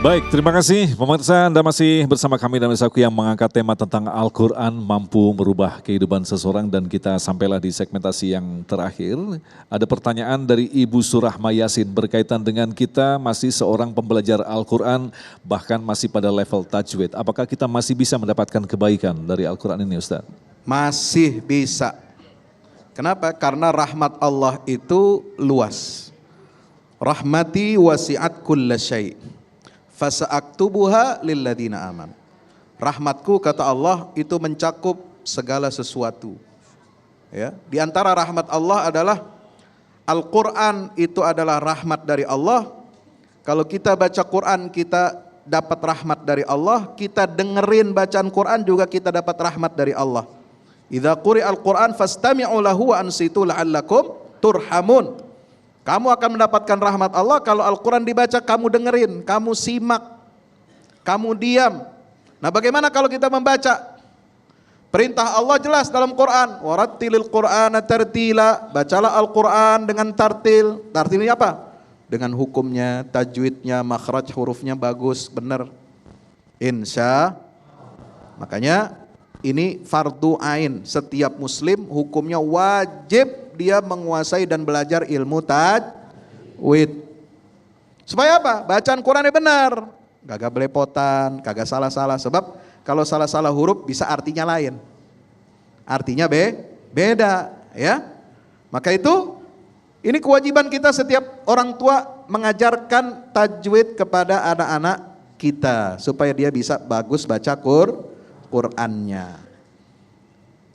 Baik, terima kasih pemirsa. Anda masih bersama kami dan Misaku yang mengangkat tema tentang Al-Quran mampu merubah kehidupan seseorang dan kita sampailah di segmentasi yang terakhir. Ada pertanyaan dari Ibu Surahma Yasin berkaitan dengan kita masih seorang pembelajar Al-Quran bahkan masih pada level tajwid. Apakah kita masih bisa mendapatkan kebaikan dari Al-Quran ini Ustaz? Masih bisa. Kenapa? Karena rahmat Allah itu luas. Rahmati wasi'at kulla syai'. Fasa'aktubuha lilladina aman. Rahmatku kata Allah itu mencakup segala sesuatu. Ya, di antara rahmat Allah adalah Al-Quran itu adalah rahmat dari Allah. Kalau kita baca Quran kita dapat rahmat dari Allah. Kita dengerin bacaan Quran juga kita dapat rahmat dari Allah. Idza quri'al Quran fastami'u lahu wa ansitu la'allakum turhamun. Kamu akan mendapatkan rahmat Allah kalau Al-Quran dibaca, kamu dengerin, kamu simak, kamu diam. Nah bagaimana kalau kita membaca? Perintah Allah jelas dalam Quran. Warattilil Qur'ana tartila. Bacalah Al-Quran dengan tartil. Tartil ini apa? Dengan hukumnya, tajwidnya, makhraj hurufnya bagus, benar. Insya. Makanya ini fardu ain. Setiap muslim hukumnya wajib dia menguasai dan belajar ilmu tajwid. Supaya apa? Bacaan Qurannya benar. Kagak belepotan, kagak salah-salah. Sebab kalau salah-salah huruf bisa artinya lain. Artinya beda, ya. Maka itu ini kewajiban kita setiap orang tua mengajarkan tajwid kepada anak-anak kita supaya dia bisa bagus baca Qur'annya.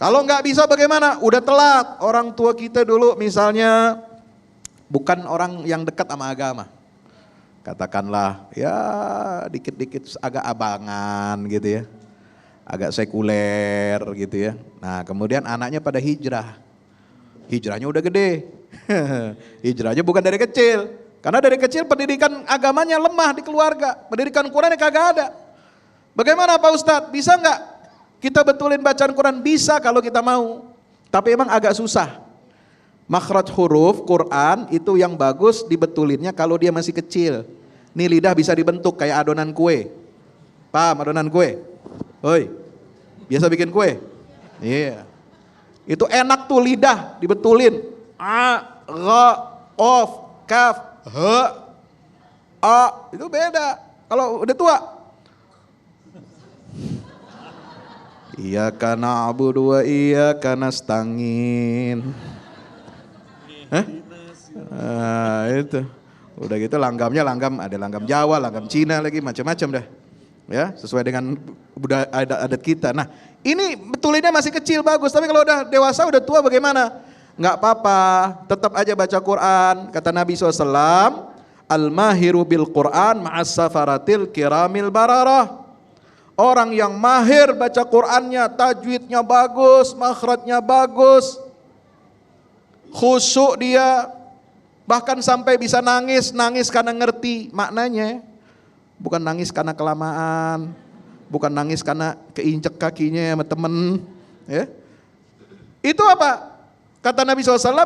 Kalau nggak bisa bagaimana? Udah telat. Orang tua kita dulu misalnya bukan orang yang dekat sama agama. Katakanlah ya dikit-dikit agak abangan gitu ya. Agak sekuler gitu ya. Nah kemudian anaknya pada hijrah. Hijrahnya udah gede. Hijrahnya bukan dari kecil. Karena dari kecil pendidikan agamanya lemah di keluarga. Pendidikan Qurannya kagak ada. Bagaimana Pak Ustadz? Bisa nggak? Kita betulin bacaan Quran bisa kalau kita mau. Tapi emang agak susah. Makhraj huruf Quran itu yang bagus dibetulinnya kalau dia masih kecil. Nih lidah bisa dibentuk kayak adonan kue. Paham adonan kue? Hoi. Biasa bikin kue? Iya. Itu enak tuh lidah dibetulin. A, Gha, Qaf, Kaf, H, A. Itu beda. Kalau udah tua. Iyyaka na'budu wa iyyaka nasta'in. Hah? Itu. Udah gitu langgamnya langgam, ada langgam Jawa, langgam Cina lagi, macam-macam dah. Ya, sesuai dengan budaya adat kita. Nah, ini betulinnya masih kecil bagus, tapi kalau udah dewasa, udah tua bagaimana? Enggak apa-apa, tetap aja baca Quran. Kata Nabi SAW, Al-mahiru bil Quran ma'as safaratil kiramil bararah. Orang yang mahir baca Qur'annya, tajwidnya bagus, makhrajnya bagus, khusyuk dia, bahkan sampai bisa nangis karena ngerti maknanya. Bukan nangis karena kelamaan, bukan nangis karena keinjek kakinya sama temen. Ya. Itu apa? Kata Nabi SAW,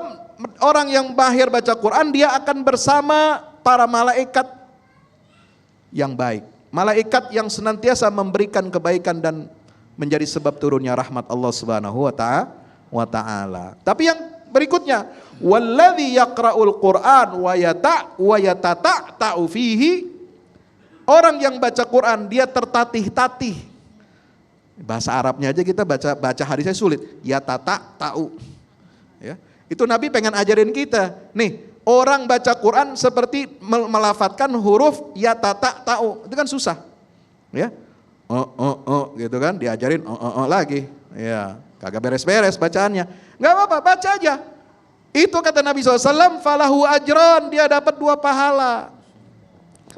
orang yang mahir baca Quran, dia akan bersama para malaikat yang baik. Malaikat yang senantiasa memberikan kebaikan dan menjadi sebab turunnya rahmat Allah Subhanahu wa taala. Tapi yang berikutnya, walladzi yaqra'ul Qur'an wa yatata'u fihi. Orang yang baca Quran dia tertatih-tatih. Bahasa Arabnya aja kita baca hadisnya sulit. Yatata'u. Ya. Itu Nabi pengen ajarin kita. Nih, orang baca Quran seperti melafatkan huruf ya tata ta'u. Itu kan susah. Ya. Gitu kan diajarin lagi. Ya, kagak beres-beres bacaannya. Enggak apa-apa, baca aja. Itu kata Nabi SAW, falahu ajran, dia dapat 2 pahala.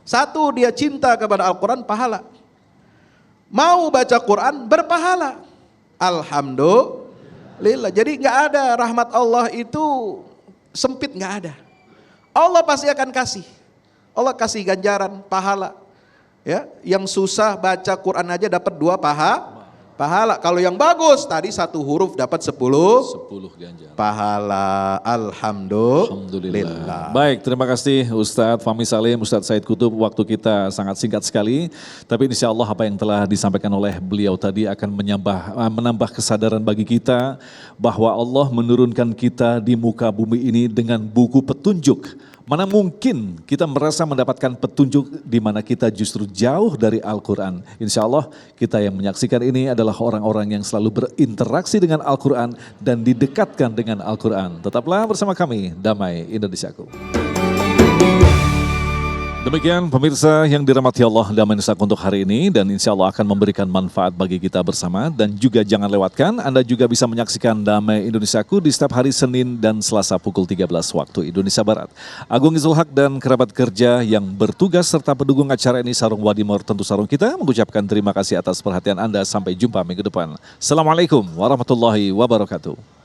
1 dia cinta kepada Al-Quran, pahala. Mau baca Quran berpahala. Alhamdulillah. Jadi enggak ada rahmat Allah itu sempit, enggak ada. Allah pasti akan kasih. Allah kasih ganjaran, pahala. Ya, yang susah baca Quran aja dapat 2 pahala. Kalau yang bagus tadi satu huruf dapat 10 ganjar. pahala. Alhamdulillah. Baik, terima kasih Ustadz Fahmi Salim, Ustadz Said Kutub. Waktu kita sangat singkat sekali, tapi insya Allah apa yang telah disampaikan oleh beliau tadi akan menambah kesadaran bagi kita bahwa Allah menurunkan kita di muka bumi ini dengan buku petunjuk. Mana mungkin kita merasa mendapatkan petunjuk di mana kita justru jauh dari Al-Quran. Insya Allah kita yang menyaksikan ini adalah orang-orang yang selalu berinteraksi dengan Al-Quran dan didekatkan dengan Al-Quran. Tetaplah bersama kami, Damai Indonesiaku. Demikian pemirsa yang dirahmati Allah, Damai Indonesiaku untuk hari ini, dan insya Allah akan memberikan manfaat bagi kita bersama. Dan juga jangan lewatkan, Anda juga bisa menyaksikan Damai Indonesiaku di setiap hari Senin dan Selasa pukul 13 waktu Indonesia Barat. Agung Izul Haq dan kerabat kerja yang bertugas serta pendukung acara ini, Sarung Wadimor tentu sarung kita, mengucapkan terima kasih atas perhatian Anda. Sampai jumpa minggu depan. Assalamualaikum warahmatullahi wabarakatuh.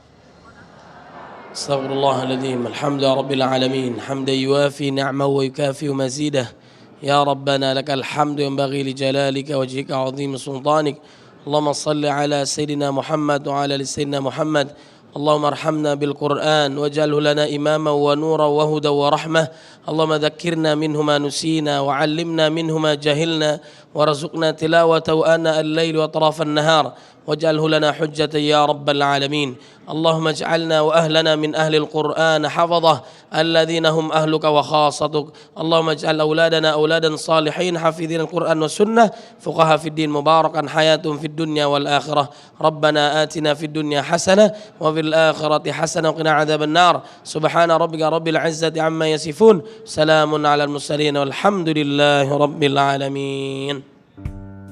استغفر الله العظيم الحمد لله رب العالمين حمدا يوافي نعمه ويكافئ مزيده يا ربنا لك الحمد ينبغي لجلالك وجهك وعظيم سلطانك اللهم صل على سيدنا محمد وعلى ال سيدنا محمد اللهم ارحمنا بالقرآن واجعله لنا إماما ونورا وهدى ورحمة اللهم ذكرنا منه ما نسينا وعلمنا منه ما جهلنا وارزقنا تلاوته آناء الليل وأطراف النهار واجعله لنا حجة يا رب العالمين اللهم اجعلنا وأهلنا من أهل القرآن حفظه الذين هم أهلك وخاصتك اللهم اجعل أولادنا أولادا صالحين حافظين القرآن والسنة فقهاء في الدين مباركا حياتهم في الدنيا والآخرة ربنا آتنا في الدنيا حسنة وفي الآخرة حسنة وقنا عذاب النار سبحان ربك رب العزة عما يصفون سلام على المرسلين والحمد لله رب العالمين.